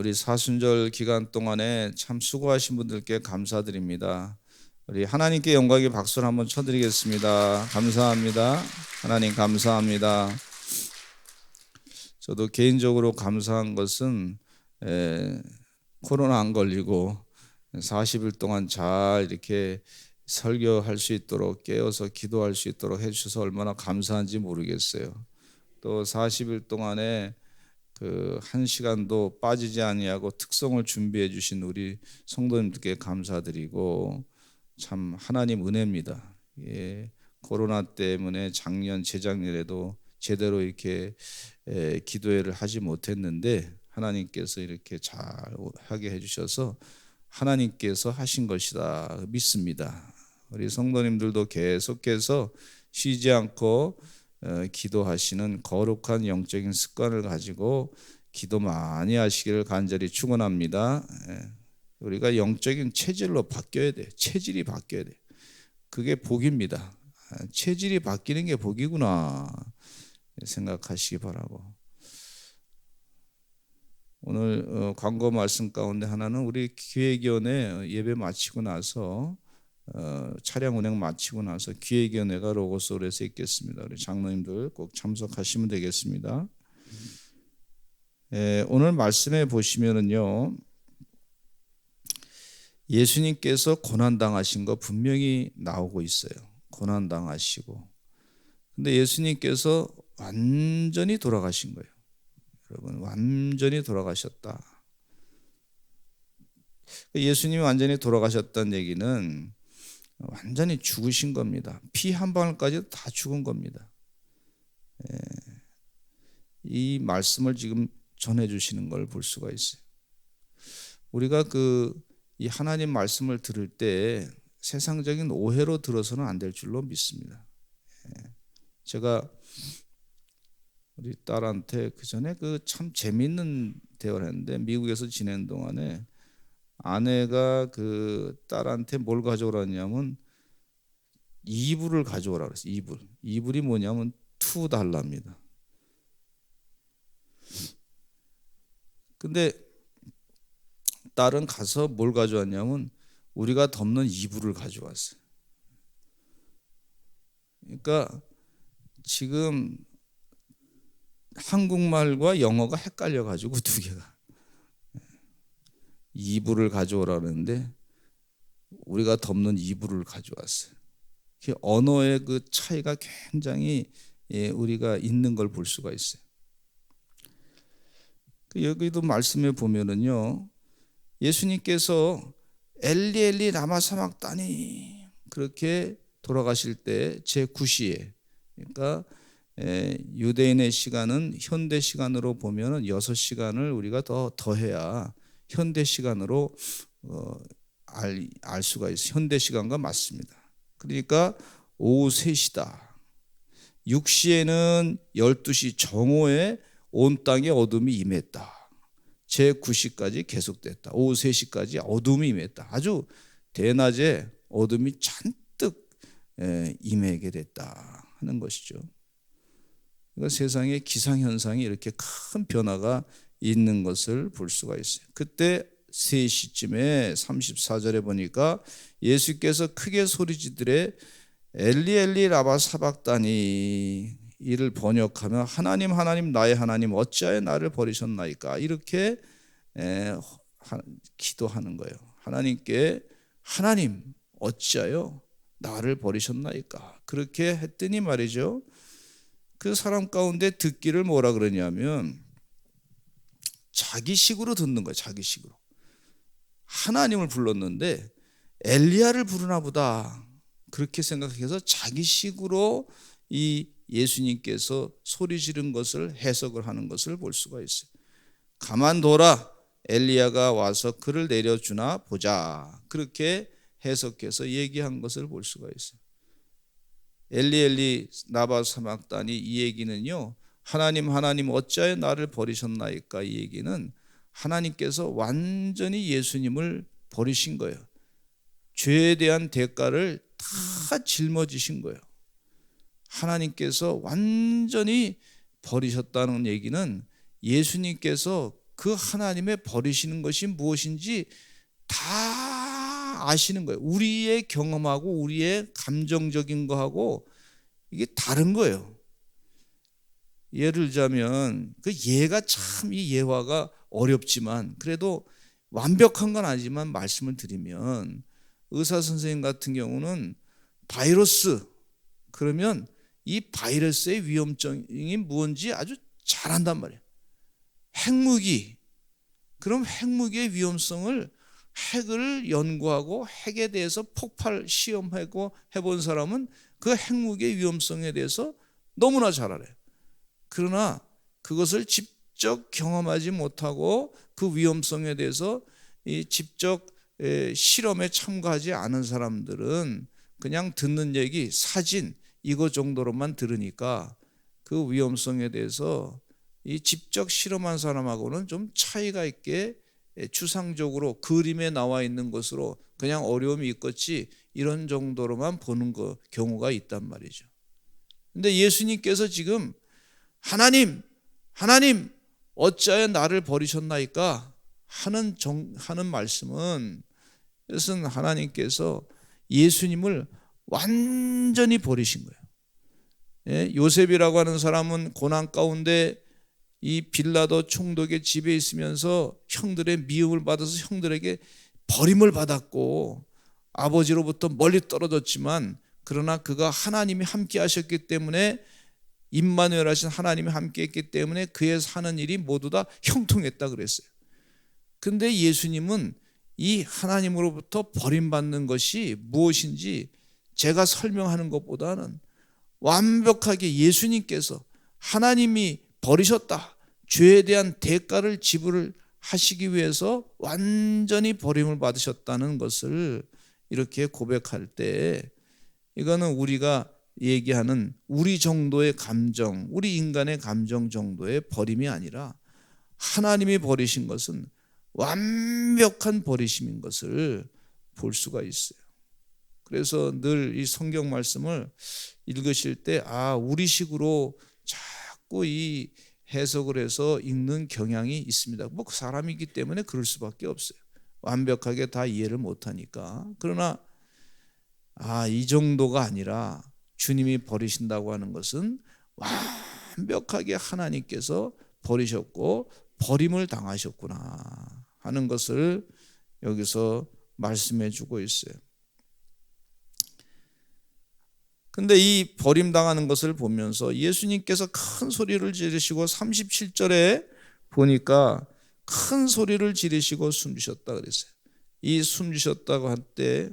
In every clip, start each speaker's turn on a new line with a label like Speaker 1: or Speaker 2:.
Speaker 1: 우리 사순절 기간 동안에 참 수고하신 분들께 감사드립니다. 우리 하나님께 영광의 박수를 한번 쳐드리겠습니다. 감사합니다. 하나님 감사합니다. 저도 개인적으로 감사한 것은 코로나 안 걸리고 40일 동안 잘 이렇게 설교할 수 있도록 깨어서 기도할 수 있도록 해주셔서 얼마나 감사한지 모르겠어요. 또 40일 동안에 그 1시간도 빠지지 아니하고 특성을 준비해 주신 우리 성도님들께 감사드리고 참 하나님 은혜입니다. 코로나 때문에 작년 재작년에도 제대로 이렇게 기도회를 하지 못했는데 하나님께서 이렇게 잘 하게 해주셔서 하나님께서 하신 것이다 믿습니다. 우리 성도님들도 계속해서 쉬지 않고 기도하시는 거룩한 영적인 습관을 가지고 기도 많이 하시기를 간절히 축원합니다. 우리가 영적인 체질로 바뀌어야 돼. 체질이 바뀌어야 돼. 그게 복입니다. 체질이 바뀌는 게 복이구나 생각하시기 바라고. 오늘 광고 말씀 가운데 하나는 우리 기획위원회 예배 마치고 나서 차량 운행 마치고 나서 기획위원회가 로고스홀에서 있겠습니다. 우리 장로님들 꼭 참석하시면 되겠습니다. 오늘 말씀에 보시면은요, 예수님께서 고난당하신 거 분명히 나오고 있어요. 고난당하시고. 근데 예수님께서 완전히 돌아가신 거예요. 여러분, 완전히 돌아가셨다. 예수님이 완전히 돌아가셨다는 얘기는 완전히 죽으신 겁니다. 피 한 방울까지 다 죽은 겁니다. 이 말씀을 지금 전해주시는 걸 볼 수가 있어요. 우리가 이 하나님 말씀을 들을 때 세상적인 오해로 들어서는 안 될 줄로 믿습니다. 제가 우리 딸한테 그 전에 참 재미있는 대화를 했는데, 미국에서 지낸 동안에 아내가 딸한테 뭘 가져오라냐면 이불을 가져오라 그랬어요. 이불이 뭐냐면 $2입니다. 근데 딸은 가서 뭘 가져왔냐면 우리가 덮는 이불을 가져왔어요. 그러니까 지금 한국말과 영어가 헷갈려 가지고 두 개가, 이불을 가져오라는데 우리가 덮는 이불을 가져왔어요. 언어의 그 차이가 굉장히 우리가 있는 걸 볼 수가 있어요. 여기도 말씀에 보면은요, 예수님께서 엘리 엘리 라마 사막다니 그렇게 돌아가실 때 제9시에, 그러니까 유대인의 시간은 현대 시간으로 보면은 6시간을 우리가 더해야 현대 시간으로 알 수가 있어요. 현대 시간과 맞습니다. 그러니까 오후 3시다. 6시에는 12시 정오에 온 땅에 어둠이 임했다. 제9시까지 계속됐다. 오후 3시까지 어둠이 임했다. 아주 대낮에 어둠이 잔뜩 임하게 됐다 하는 것이죠. 그러니까 세상의 기상현상이 이렇게 큰 변화가 있는 것을 볼 수가 있어요. 그때 3시쯤에 34절에 보니까 예수께서 크게 소리지르되 엘리 엘리 라마 사박다니, 이를 번역하면 하나님 하나님 나의 하나님 어찌하여 나를 버리셨나이까, 이렇게 기도하는 거예요. 하나님께 하나님 어찌하여 나를 버리셨나이까, 그렇게 했더니 말이죠, 그 사람 가운데 듣기를 뭐라 그러냐면 자기식으로 듣는 거예요. 자기식으로. 하나님을 불렀는데 엘리야를 부르나 보다 그렇게 생각해서 자기식으로 이 예수님께서 소리 지른 것을 해석을 하는 것을 볼 수가 있어요. 가만둬라, 엘리야가 와서 그를 내려주나 보자, 그렇게 해석해서 얘기한 것을 볼 수가 있어요. 엘리 엘리 라마 사막다니, 이 얘기는요, 하나님 하나님 어찌하여 나를 버리셨나이까, 이 얘기는 하나님께서 완전히 예수님을 버리신 거예요. 죄에 대한 대가를 다 짊어지신 거예요. 하나님께서 완전히 버리셨다는 얘기는 예수님께서 그 하나님의 버리시는 것이 무엇인지 다 아시는 거예요. 우리의 경험하고 우리의 감정적인 거하고 이게 다른 거예요. 예를 들자면 그 예가 참, 이 예화가 어렵지만 그래도 완벽한 건 아니지만 말씀을 드리면, 의사 선생님 같은 경우는 바이러스 그러면 이 바이러스의 위험성이 무엇인지 아주 잘 안단 말이에요. 핵무기, 그럼 핵무기의 위험성을, 핵을 연구하고 핵에 대해서 폭발 시험하고 해본 사람은 그 핵무기의 위험성에 대해서 너무나 잘 알아요. 그러나 그것을 직접 경험하지 못하고 그 위험성에 대해서 직접 실험에 참가하지 않은 사람들은 그냥 듣는 얘기, 사진 이거 정도로만 들으니까 그 위험성에 대해서 이 직접 실험한 사람하고는 좀 차이가 있게 추상적으로 그림에 나와 있는 것으로 그냥 어려움이 있겠지 이런 정도로만 보는 경우가 있단 말이죠. 근데 예수님께서 지금 하나님 어찌하여 나를 버리셨나이까 하는 말씀은, 그것은 하나님께서 예수님을 완전히 버리신 거예요. 요셉이라고 하는 사람은 고난 가운데 이 빌라도 총독의 집에 있으면서 형들의 미움을 받아서 형들에게 버림을 받았고 아버지로부터 멀리 떨어졌지만, 그러나 그가 하나님이 함께 하셨기 때문에, 임마누엘 하신 하나님이 함께 했기 때문에 그의 사는 일이 모두 다 형통했다 그랬어요. 근데 예수님은 이 하나님으로부터 버림받는 것이 무엇인지 제가 설명하는 것보다는 완벽하게 예수님께서 하나님이 버리셨다, 죄에 대한 대가를 지불을 하시기 위해서 완전히 버림을 받으셨다는 것을 이렇게 고백할 때, 이거는 우리가 얘기하는 우리 정도의 감정, 우리 인간의 감정 정도의 버림이 아니라 하나님이 버리신 것은 완벽한 버리심인 것을 볼 수가 있어요. 그래서 늘 이 성경 말씀을 읽으실 때 우리식으로 자꾸 이 해석을 해서 읽는 경향이 있습니다. 뭐 그 사람이기 때문에 그럴 수밖에 없어요. 완벽하게 다 이해를 못하니까. 그러나 이 정도가 아니라 주님이 버리신다고 하는 것은 완벽하게 하나님께서 버리셨고 버림을 당하셨구나 하는 것을 여기서 말씀해 주고 있어요. 근데 이 버림당하는 것을 보면서 예수님께서 큰 소리를 지르시고 37절에 보니까 큰 소리를 지르시고 숨지셨다 그랬어요. 이 숨지셨다고 할 때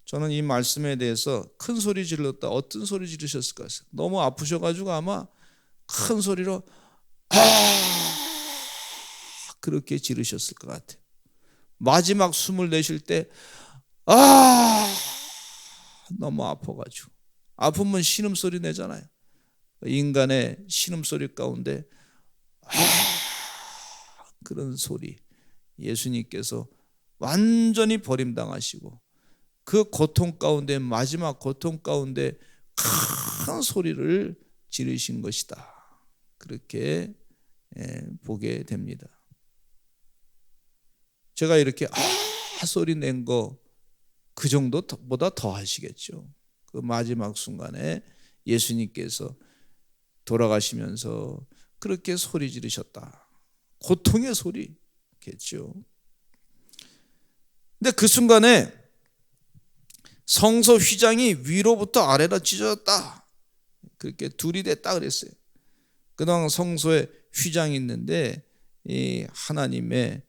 Speaker 1: 저는 이 말씀에 대해서 큰 소리 질렀다, 어떤 소리 지르셨을까? 너무 아프셔가지고 아마 큰 소리로 그렇게 지르셨을 것 같아요. 마지막 숨을 내쉴 때 너무 아파가지고, 아프면 신음소리 내잖아요. 인간의 신음소리 가운데 그런 소리, 예수님께서 완전히 버림당하시고 그 고통 가운데, 마지막 고통 가운데 큰 소리를 지르신 것이다, 그렇게 보게 됩니다. 제가 이렇게 소리 낸 거 그 정도보다 더 하시겠죠. 그 마지막 순간에 예수님께서 돌아가시면서 그렇게 소리 지르셨다, 고통의 소리겠죠. 근데 그 순간에 성소 휘장이 위로부터 아래로 찢어졌다, 그렇게 둘이 됐다 그랬어요. 그동안 성소에 휘장이 있는데 이 하나님의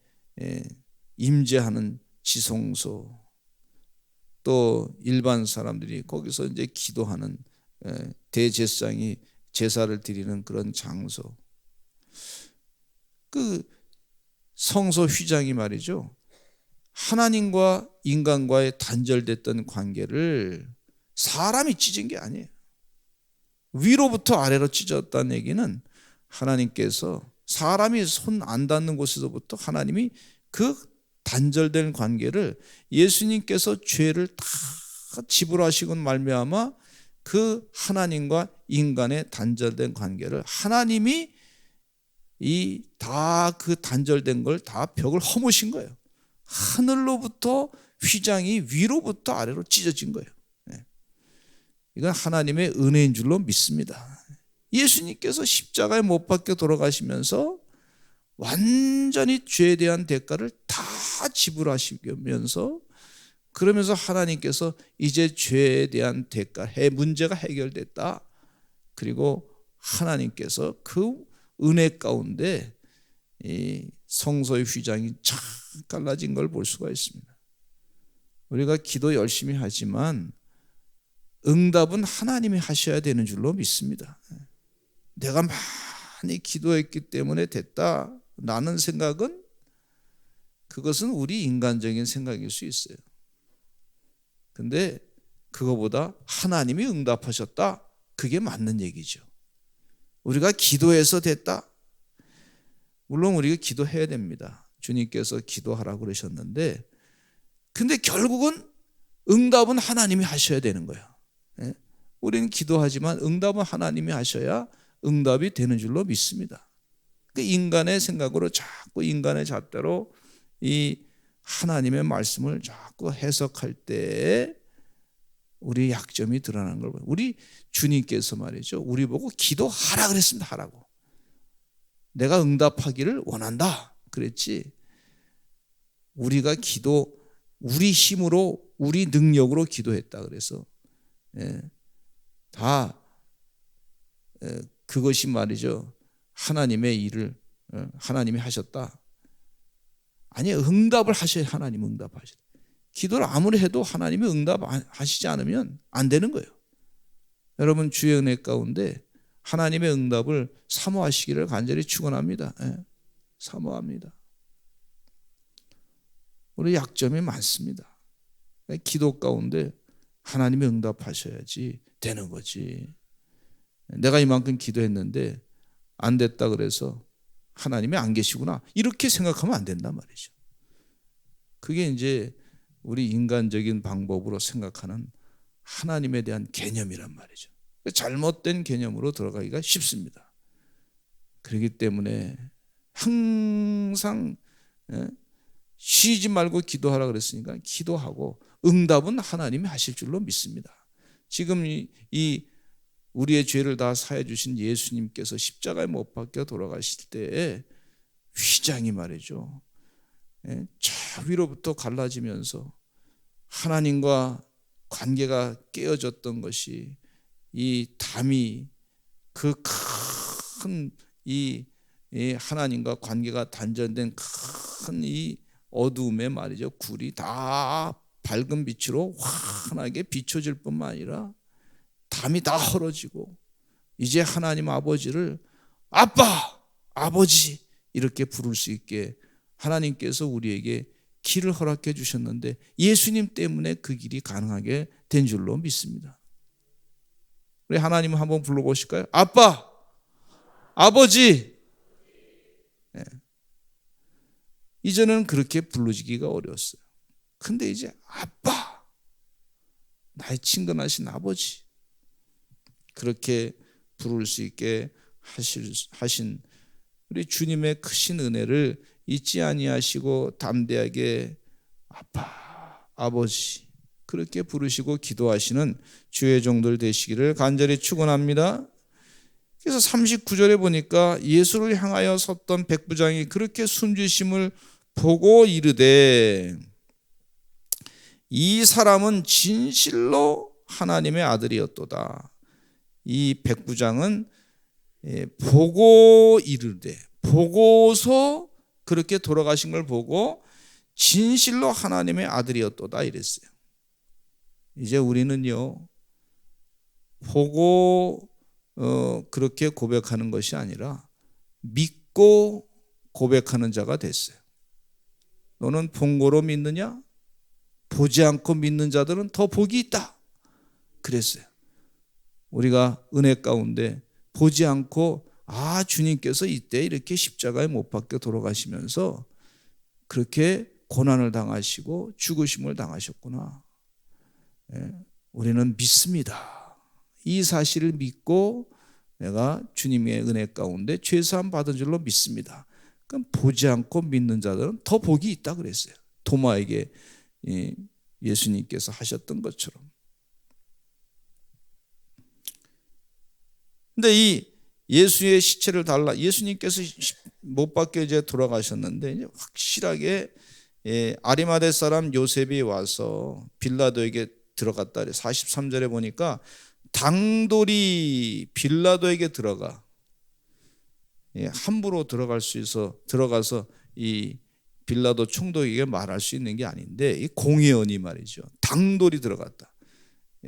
Speaker 1: 임재하는 지성소, 또 일반 사람들이 거기서 이제 기도하는 대제사장이 제사를 드리는 그런 장소, 그 성소 휘장이 말이죠, 하나님과 인간과의 단절됐던 관계를 사람이 찢은 게 아니에요. 위로부터 아래로 찢었다는 얘기는 하나님께서 사람이 손 안 닿는 곳에서부터 하나님이 그 단절된 관계를, 예수님께서 죄를 다 지불하시고 말미암아 그 하나님과 인간의 단절된 관계를 하나님이 이 다 그 단절된 걸 다 벽을 허무신 거예요. 하늘로부터 휘장이 위로부터 아래로 찢어진 거예요. 이건 하나님의 은혜인 줄로 믿습니다. 예수님께서 십자가에 못 박혀 돌아가시면서 완전히 죄에 대한 대가를 다 지불하시면서, 그러면서 하나님께서 이제 죄에 대한 대가, 문제가 해결됐다. 그리고 하나님께서 그 은혜 가운데 이 성소의 휘장이 착 갈라진 걸 볼 수가 있습니다. 우리가 기도 열심히 하지만 응답은 하나님이 하셔야 되는 줄로 믿습니다. 내가 많이 기도했기 때문에 됐다라는 생각은, 그것은 우리 인간적인 생각일 수 있어요. 근데 그거보다 하나님이 응답하셨다, 그게 맞는 얘기죠. 우리가 기도해서 됐다. 물론 우리가 기도해야 됩니다. 주님께서 기도하라고 그러셨는데, 근데 결국은 응답은 하나님이 하셔야 되는 거예요. 우리는 기도하지만 응답은 하나님이 하셔야 응답이 되는 줄로 믿습니다. 인간의 생각으로 자꾸 인간의 잣대로 이 하나님의 말씀을 자꾸 해석할 때 우리 약점이 드러나는 걸 봐요. 우리 주님께서 말이죠, 우리 보고 기도하라 그랬습니다. 하라고. 내가 응답하기를 원한다 그랬지, 우리가 우리 힘으로 우리 능력으로 기도했다 그래서 다 그것이 말이죠, 하나님의 일을 하나님이 하셨다. 아니, 응답을 하셔야 하나님 응답하셔야. 기도를 아무리 해도 하나님이 응답하시지 않으면 안 되는 거예요. 여러분, 주의 은혜 가운데 하나님의 응답을 사모하시기를 간절히 축원합니다. 사모합니다. 우리 약점이 많습니다. 기도 가운데 하나님이 응답하셔야지 되는 거지. 내가 이만큼 기도했는데 안 됐다 그래서 하나님이 안 계시구나, 이렇게 생각하면 안 된단 말이죠. 그게 이제 우리 인간적인 방법으로 생각하는 하나님에 대한 개념이란 말이죠. 잘못된 개념으로 들어가기가 쉽습니다. 그렇기 때문에 항상 쉬지 말고 기도하라 그랬으니까 기도하고, 응답은 하나님이 하실 줄로 믿습니다. 지금 이 우리의 죄를 다 사해 주신 예수님께서 십자가에 못 박혀 돌아가실 때에 휘장이 말이죠, 저 위로부터 갈라지면서 하나님과 관계가 깨어졌던 것이, 이 담이, 그 큰 이 하나님과 관계가 단절된 큰 이 어두움에 말이죠, 굴이 다 밝은 빛으로 환하게 비춰질 뿐만 아니라 담이 다 헐어지고, 이제 하나님 아버지를 아빠, 아버지 이렇게 부를 수 있게 하나님께서 우리에게 길을 허락해 주셨는데, 예수님 때문에 그 길이 가능하게 된 줄로 믿습니다. 우리 하나님 한번 불러보실까요? 아빠, 아버지. 이전에는 그렇게 부르기가 어려웠어요. 근데 이제 아빠, 나의 친근하신 아버지, 그렇게 부를 수 있게 하신 우리 주님의 크신 은혜를 잊지 아니하시고 담대하게 아빠, 아버지 그렇게 부르시고 기도하시는 주의 종들 되시기를 간절히 축원합니다. 그래서 39절에 보니까 예수를 향하여 섰던 백부장이 그렇게 숨지심을 보고 이르되, 이 사람은 진실로 하나님의 아들이었도다. 이 백부장은 보고 이르되, 보고서 그렇게 돌아가신 걸 보고 진실로 하나님의 아들이었도다 이랬어요. 이제 우리는요, 보고 그렇게 고백하는 것이 아니라 믿고 고백하는 자가 됐어요. 너는 본 거로 믿느냐? 보지 않고 믿는 자들은 더 복이 있다 그랬어요. 우리가 은혜 가운데 보지 않고, 주님께서 이때 이렇게 십자가에 못 박혀 돌아가시면서 그렇게 고난을 당하시고 죽으심을 당하셨구나. 우리는 믿습니다. 이 사실을 믿고 내가 주님의 은혜 가운데 죄사함 받은 줄로 믿습니다. 그럼 보지 않고 믿는 자들은 더 복이 있다 그랬어요. 도마에게 예수님께서 하셨던 것처럼. 근데 이 예수의 시체를 달라, 예수님께서 못 박혀 이제 돌아가셨는데 이제 확실하게 아리마대 사람 요셉이 와서 빌라도에게 들어갔다. 43절에 보니까 당돌이 빌라도에게 들어가 함부로 들어갈 수 있어 들어가서 이 빌라도 총독에게 말할 수 있는 게 아닌데 이 공회원이 말이죠. 당돌이 들어갔다.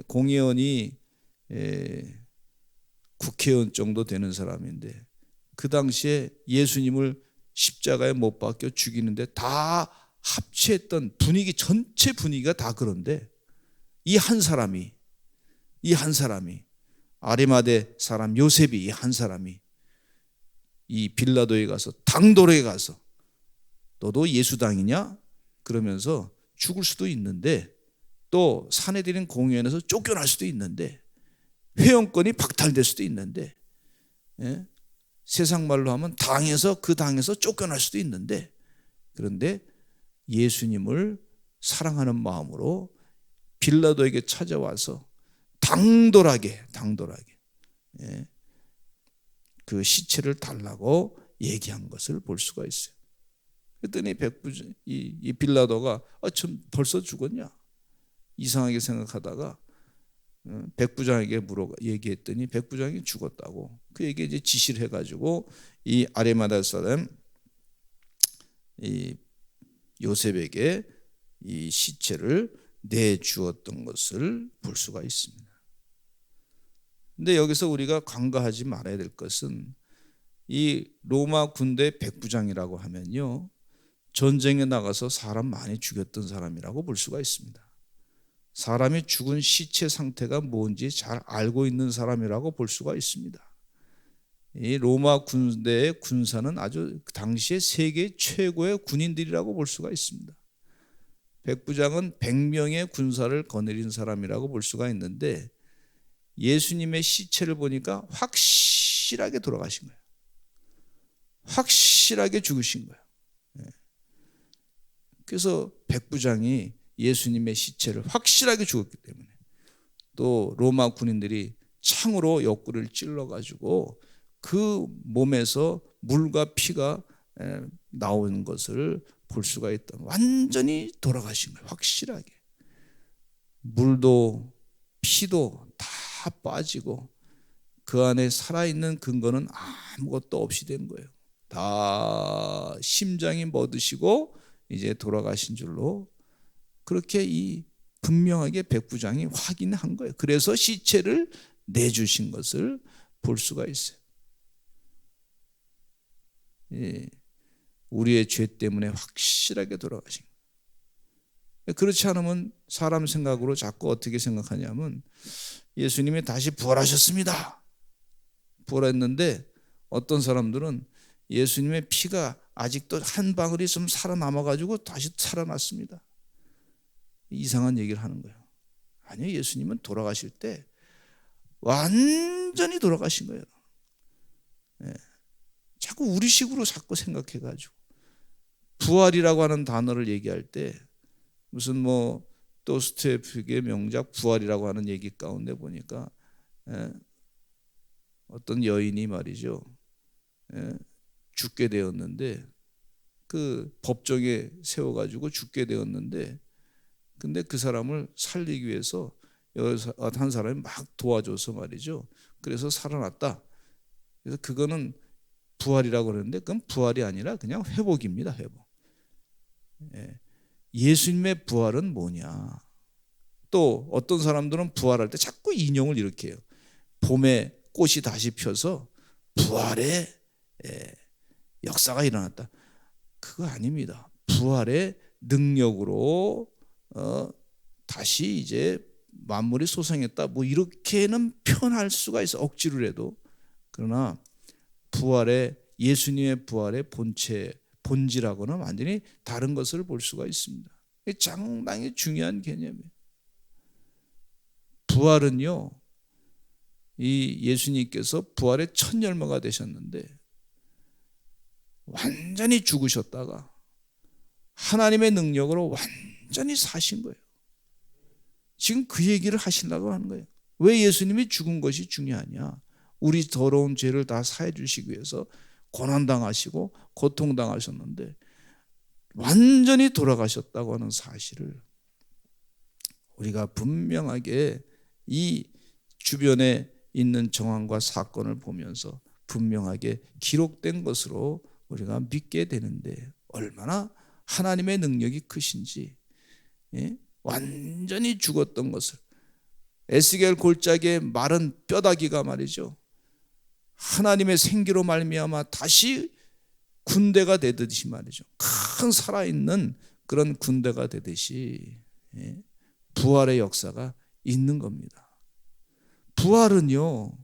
Speaker 1: 공회원이 국회의원 정도 되는 사람인데 그 당시에 예수님을 십자가에 못 박혀 죽이는데 다 합치했던 분위기, 전체 분위기가 다 그런데 이 한 사람이 아리마대 사람 요셉이 이 한 사람이 이 빌라도에 가서 당돌에 가서 너도 예수당이냐? 그러면서 죽을 수도 있는데 또 사내들인 공회원에서 쫓겨날 수도 있는데 회원권이 박탈될 수도 있는데 세상 말로 하면 그 당에서 쫓겨날 수도 있는데 그런데 예수님을 사랑하는 마음으로 빌라도에게 찾아와서 당돌하게 그 시체를 달라고 얘기한 것을 볼 수가 있어요. 그랬더니 이 빌라도가 참 벌써 죽었냐 이상하게 생각하다가 백부장에게 얘기했더니 백부장이 죽었다고 그에게 이제 지시를 해가지고 이 아리마다 사람 이 요셉에게 이 시체를 내주었던 것을 볼 수가 있습니다. 근데 여기서 우리가 간과하지 말아야 될 것은 이 로마 군대 백부장이라고 하면요 전쟁에 나가서 사람 많이 죽였던 사람이라고 볼 수가 있습니다. 사람이 죽은 시체 상태가 뭔지 잘 알고 있는 사람이라고 볼 수가 있습니다. 이 로마 군대의 군사는 아주 당시에 세계 최고의 군인들이라고 볼 수가 있습니다. 백부장은 100명의 군사를 거느린 사람이라고 볼 수가 있는데 예수님의 시체를 보니까 확실하게 돌아가신 거예요. 확실하게 죽으신 거예요. 그래서 백부장이 예수님의 시체를 확실하게 죽었기 때문에 또 로마 군인들이 창으로 옆구리를 찔러가지고 그 몸에서 물과 피가 나오는 것을 볼 수가 있던 완전히 돌아가신 거예요. 확실하게 물도 피도 다 빠지고 그 안에 살아있는 근거는 아무것도 없이 된 거예요. 다 심장이 멎으시고 이제 돌아가신 줄로 그렇게 이 분명하게 백부장이 확인한 거예요. 그래서 시체를 내주신 것을 볼 수가 있어요. 우리의 죄 때문에 확실하게 돌아가신 거예요. 그렇지 않으면 사람 생각으로 자꾸 어떻게 생각하냐면 예수님이 다시 부활하셨습니다. 부활했는데 어떤 사람들은 예수님의 피가 아직도 한 방울이 좀 살아남아가지고 다시 살아났습니다. 이상한 얘기를 하는 거예요. 아니요, 예수님은 돌아가실 때 완전히 돌아가신 거예요. 자꾸 우리식으로 자꾸 생각해가지고 부활이라고 하는 단어를 얘기할 때 무슨 뭐 도스토옙스키의 명작 부활이라고 하는 얘기 가운데 보니까 어떤 여인이 말이죠 죽게 되었는데 그 법정에 세워가지고 죽게 되었는데 근데 그 사람을 살리기 위해서 한 사람이 막 도와줘서 말이죠 그래서 살아났다. 그래서 그거는 부활이라고 그러는데 그건 부활이 아니라 그냥 회복입니다. 회복. 예수님의 부활은 뭐냐. 또 어떤 사람들은 부활할 때 자꾸 인용을 이렇게 해요. 봄에 꽃이 다시 펴서 부활의 역사가 일어났다. 그거 아닙니다. 부활의 능력으로 다시 이제 만물이 소생했다. 뭐 이렇게는 표현할 수가 있어. 억지로라도. 그러나 부활의 예수님의 부활의 본질하고는 완전히 다른 것을 볼 수가 있습니다. 이게 상당히 중요한 개념이에요. 부활은요, 이 예수님께서 부활의 첫 열매가 되셨는데 완전히 죽으셨다가 하나님의 능력으로 완전히 사신 거예요. 지금 그 얘기를 하시려고 하는 거예요. 왜 예수님이 죽은 것이 중요하냐? 우리 더러운 죄를 다 사해 주시기 위해서 고난당하시고 고통당하셨는데 완전히 돌아가셨다고 하는 사실을 우리가 분명하게 이 주변에 있는 정황과 사건을 보면서 분명하게 기록된 것으로 우리가 믿게 되는데 얼마나 하나님의 능력이 크신지, 완전히 죽었던 것을 에스겔 골짜기의 마른 뼈다귀가 말이죠, 하나님의 생기로 말미암아 다시 군대가 되듯이 말이죠, 큰 살아있는 그런 군대가 되듯이 부활의 역사가 있는 겁니다. 부활은요,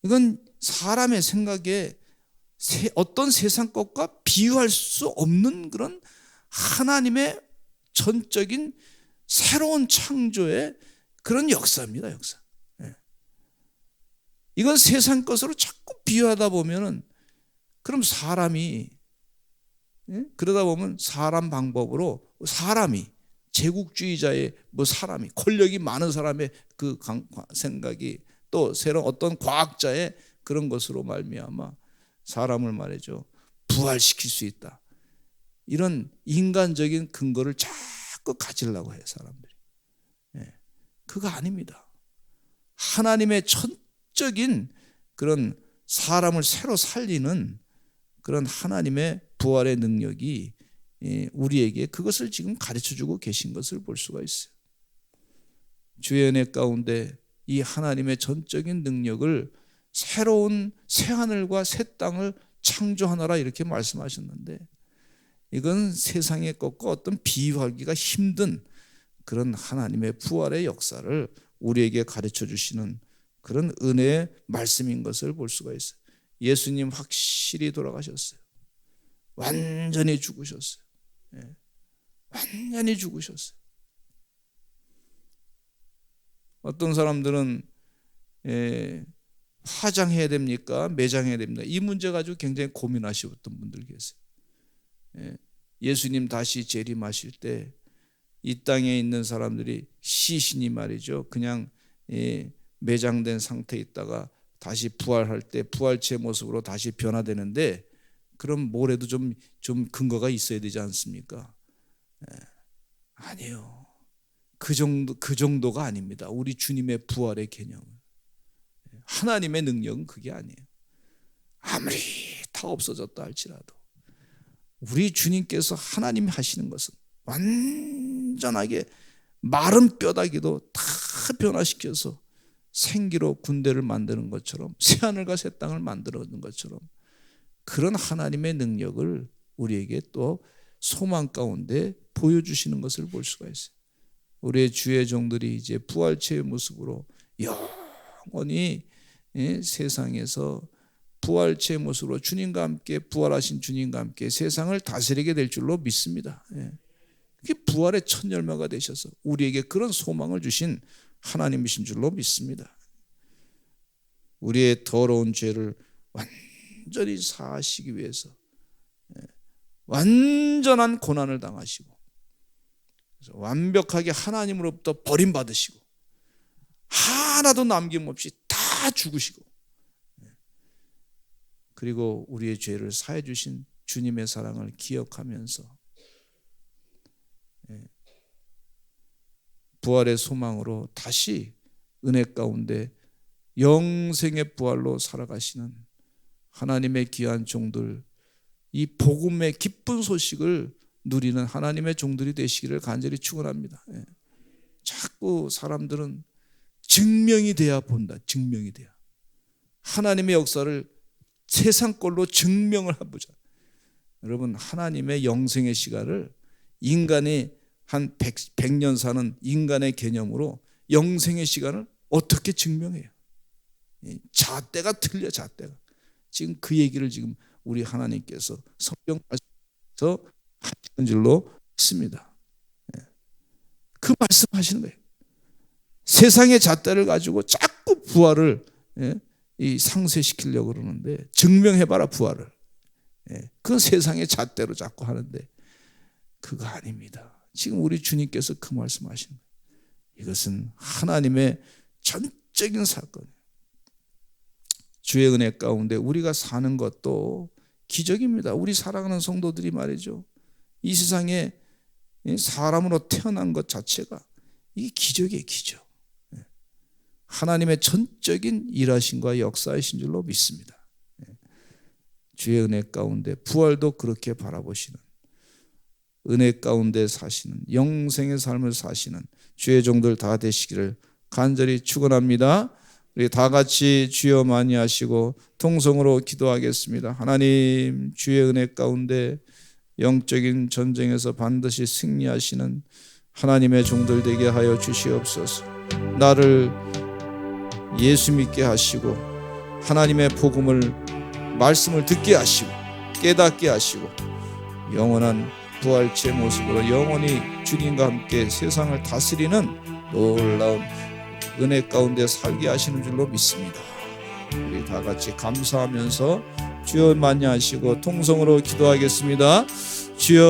Speaker 1: 이건 사람의 생각에 어떤 세상 것과 비유할 수 없는 그런 하나님의 전적인 새로운 창조의 그런 역사입니다. 역사. 이건 세상 것으로 자꾸 비유하다 보면은 그럼 사람이 그러다 보면 사람 방법으로 사람이 제국주의자의 사람이 권력이 많은 사람의 그 생각이 또 새로운 어떤 과학자의 그런 것으로 말미암아 사람을 말이죠 부활시킬 수 있다. 이런 인간적인 근거를 자꾸 가지려고 해요, 사람들이. 그거 아닙니다. 하나님의 천적인 그런 사람을 새로 살리는 그런 하나님의 부활의 능력이 우리에게 그것을 지금 가르쳐주고 계신 것을 볼 수가 있어요. 주의 은혜 가운데 이 하나님의 전적인 능력을 새로운 새하늘과 새 땅을 창조하노라 이렇게 말씀하셨는데 이건 세상의 것과 어떤 비유하기가 힘든 그런 하나님의 부활의 역사를 우리에게 가르쳐 주시는 그런 은혜의 말씀인 것을 볼 수가 있어요. 예수님 확실히 돌아가셨어요. 완전히 죽으셨어요. 완전히 죽으셨어요. 어떤 사람들은 화장해야 됩니까? 매장해야 됩니까? 이 문제 가지고 굉장히 고민하시던 분들 계세요. 예수님 다시 재림하실 때 이 땅에 있는 사람들이 시신이 말이죠, 그냥 매장된 상태에 있다가 다시 부활할 때 부활체의 모습으로 다시 변화되는데 그럼 뭐래도 좀 근거가 있어야 되지 않습니까? 아니에요. 그 정도가 아닙니다. 우리 주님의 부활의 개념은. 하나님의 능력은 그게 아니에요. 아무리 다 없어졌다 할지라도 우리 주님께서 하나님이 하시는 것은 완전하게 마른 뼈다귀도 다 변화시켜서 생기로 군대를 만드는 것처럼 새하늘과 새 땅을 만들어낸 것처럼 그런 하나님의 능력을 우리에게 또 소망 가운데 보여주시는 것을 볼 수가 있어요. 우리의 주의 종들이 이제 부활체의 모습으로 영원히 세상에서 부활체의 모습으로 주님과 함께 부활하신 주님과 함께 세상을 다스리게 될 줄로 믿습니다. 그게 부활의 첫 열매가 되셔서 우리에게 그런 소망을 주신 하나님이신 줄로 믿습니다. 우리의 더러운 죄를 완전히 사하시기 위해서 완전한 고난을 당하시고 완벽하게 하나님으로부터 버림받으시고 하나도 남김없이 다 죽으시고 그리고 우리의 죄를 사해 주신 주님의 사랑을 기억하면서 부활의 소망으로 다시 은혜 가운데 영생의 부활로 살아가시는 하나님의 귀한 종들, 이 복음의 기쁜 소식을 누리는 하나님의 종들이 되시기를 간절히 축원합니다. 자꾸 사람들은 증명이 돼야 본다. 증명이 돼야. 하나님의 역사를 세상 걸로 증명을 해보자. 여러분, 하나님의 영생의 시간을 인간이 한 100년 사는 인간의 개념으로 영생의 시간을 어떻게 증명해요? 잣대가 틀려, 잣대가. 지금 그 얘기를 지금 우리 하나님께서 성경 말씀에서 하시는 줄로 믿습니다. 그 말씀하시는 거예요. 세상의 잣대를 가지고 자꾸 부활을 예? 이 상쇄시키려고 그러는데 증명해봐라 부활을. 예? 그건 세상의 잣대로 자꾸 하는데 그거 아닙니다. 지금 우리 주님께서 그 말씀하시는 거예요. 이것은 하나님의 전적인 사건이에요. 주의 은혜 가운데 우리가 사는 것도 기적입니다. 우리 사랑하는 성도들이 말이죠, 이 세상에 사람으로 태어난 것 자체가 이게 기적이에요. 기적. 하나님의 전적인 일하심과 역사이신 줄로 믿습니다. 주의 은혜 가운데 부활도 그렇게 바라보시는, 은혜 가운데 사시는, 영생의 삶을 사시는 주의 종들 다 되시기를 간절히 축원합니다. 우리 다 같이 주여 많이 하시고 통성으로 기도하겠습니다. 하나님, 주의 은혜 가운데 영적인 전쟁에서 반드시 승리하시는 하나님의 종들 되게 하여 주시옵소서. 나를 예수 믿게 하시고 하나님의 복음을, 말씀을 듣게 하시고 깨닫게 하시고 영원한 부활체의 모습으로 영원히 주님과 함께 세상을 다스리는 놀라운 은혜 가운데 살게 하시는 줄로 믿습니다. 우리 다 같이 감사하면서 주여 많이 하시고 통성으로 기도하겠습니다. 주여.